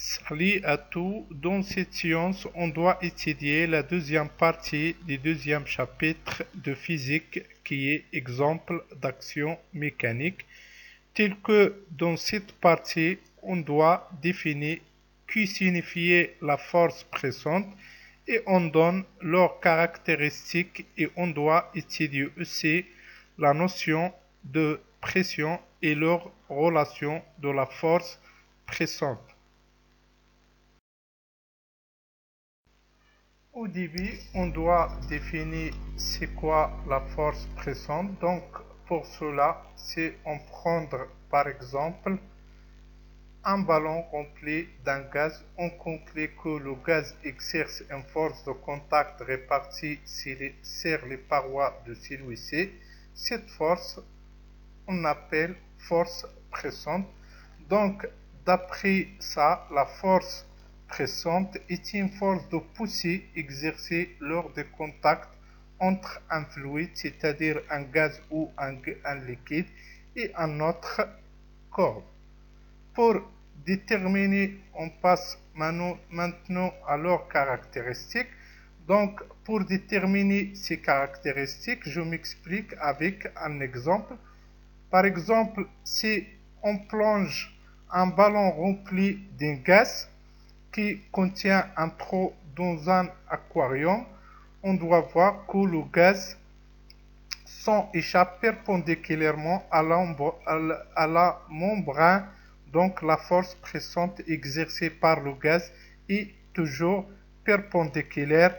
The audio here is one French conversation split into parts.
Salut à tous, dans cette séance, on doit étudier la deuxième partie du deuxième chapitre de physique qui est exemple d'action mécanique, tel que dans cette partie, on doit définir que signifiait la force pressante et on donne leurs caractéristiques et on doit étudier aussi la notion de pression et leur relation de la force pressante. Au début, on doit définir c'est quoi la force pressante. Donc, pour cela, c'est on prendre par exemple un ballon rempli d'un gaz. On conclut que le gaz exerce une force de contact répartie sur les parois de celui-ci. Cette force, on appelle force pressante. Donc, d'après ça, la force pressante est une force de poussée exercée lors de contact entre un fluide, c'est-à-dire un gaz ou un liquide, et un autre corps. Pour déterminer, on passe maintenant à leurs caractéristiques. Donc, pour déterminer ces caractéristiques, je m'explique avec un exemple. Par exemple, si on plonge un ballon rempli d'un gaz qui contient un trou dans un aquarium, on doit voir que le gaz s'échappe perpendiculairement à la membrane, donc la force pressante exercée par le gaz est toujours perpendiculaire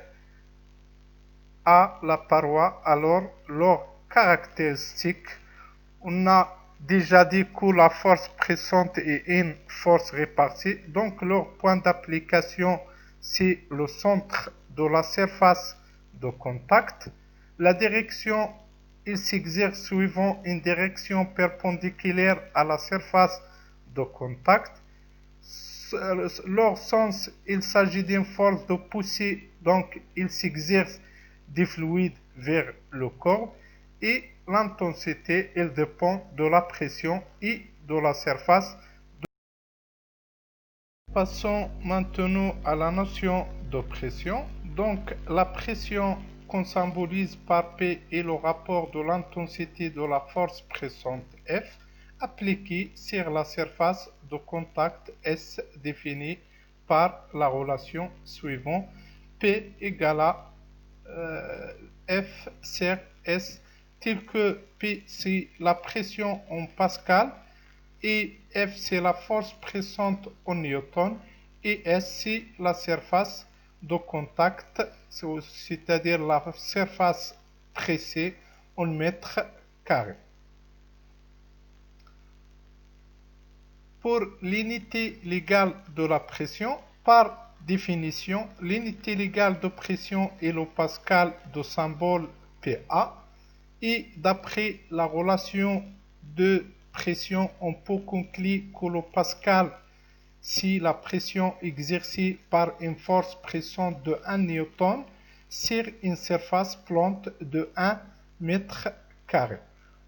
à la paroi. Alors, leurs caractéristiques, on a déjà dit que la force pressante est une force répartie, donc leur point d'application, c'est le centre de la surface de contact. La direction, il s'exerce suivant une direction perpendiculaire à la surface de contact. Leur sens, il s'agit d'une force de poussée, donc il s'exerce des fluides vers le corps, et l'intensité, elle dépend de la pression et de la surface. Passons maintenant à la notion de pression. Donc, la pression qu'on symbolise par P est le rapport de l'intensité de la force pressante F appliquée sur la surface de contact S définie par la relation suivante. P égale à F sur S, tel que P c'est la pression en pascal et F c'est la force pressante en newton et S c'est la surface de contact, c'est-à-dire la surface pressée en mètres carrés. Pour l'unité légale de la pression, par définition, l'unité légale de pression est le pascal de symbole PA. Et d'après la relation de pression, on peut conclure que le pascal, c'est la pression exercée par une force pressante de 1 newton sur une surface plate de 1 mètre carré.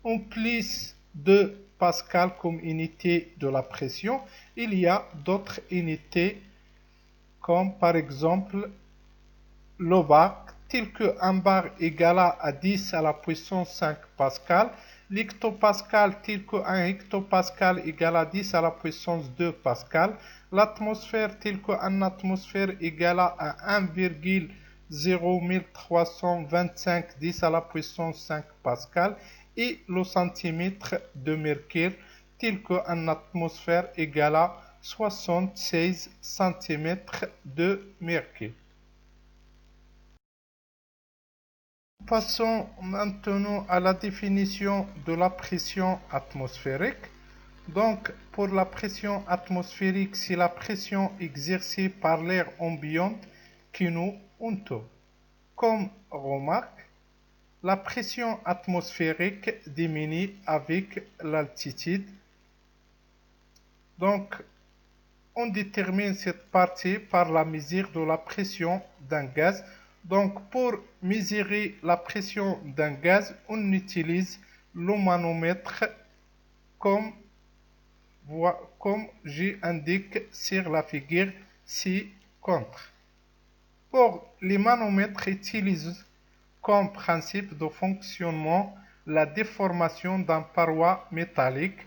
En plus de Pascal comme unité de la pression, il y a d'autres unités comme par exemple le bar, tel qu'un bar égale à 10 à la puissance 5 pascal, l'hectopascal tel qu'un hectopascal égale à 10 à la puissance 2 pascal, l'atmosphère tel qu'un atmosphère égale à 1,0325 10 à la puissance 5 pascal, et le centimètre de mercure tel qu'un atmosphère égale à 76 cm de mercure. Passons maintenant à la définition de la pression atmosphérique. Donc, pour la pression atmosphérique, c'est la pression exercée par l'air ambiant qui nous entoure. Comme remarque, la pression atmosphérique diminue avec l'altitude. Donc, on détermine cette partie par la mesure de la pression d'un gaz. Donc, pour mesurer la pression d'un gaz, on utilise le manomètre comme comme j'indique sur la figure ci-contre. Pour les manomètres utilisent comme principe de fonctionnement la déformation d'une paroi métallique.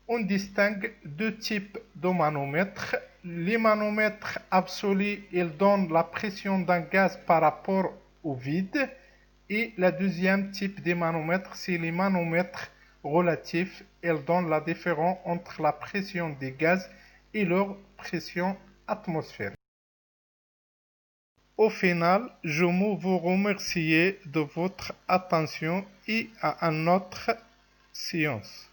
On distingue deux types de manomètres. Les manomètres absolus, ils donnent la pression d'un gaz par rapport au vide. Et le deuxième type de manomètre, c'est les manomètres relatifs. Ils donnent la différence entre la pression des gaz et leur pression atmosphérique. Au final, je vous remercie de votre attention et à une autre séance.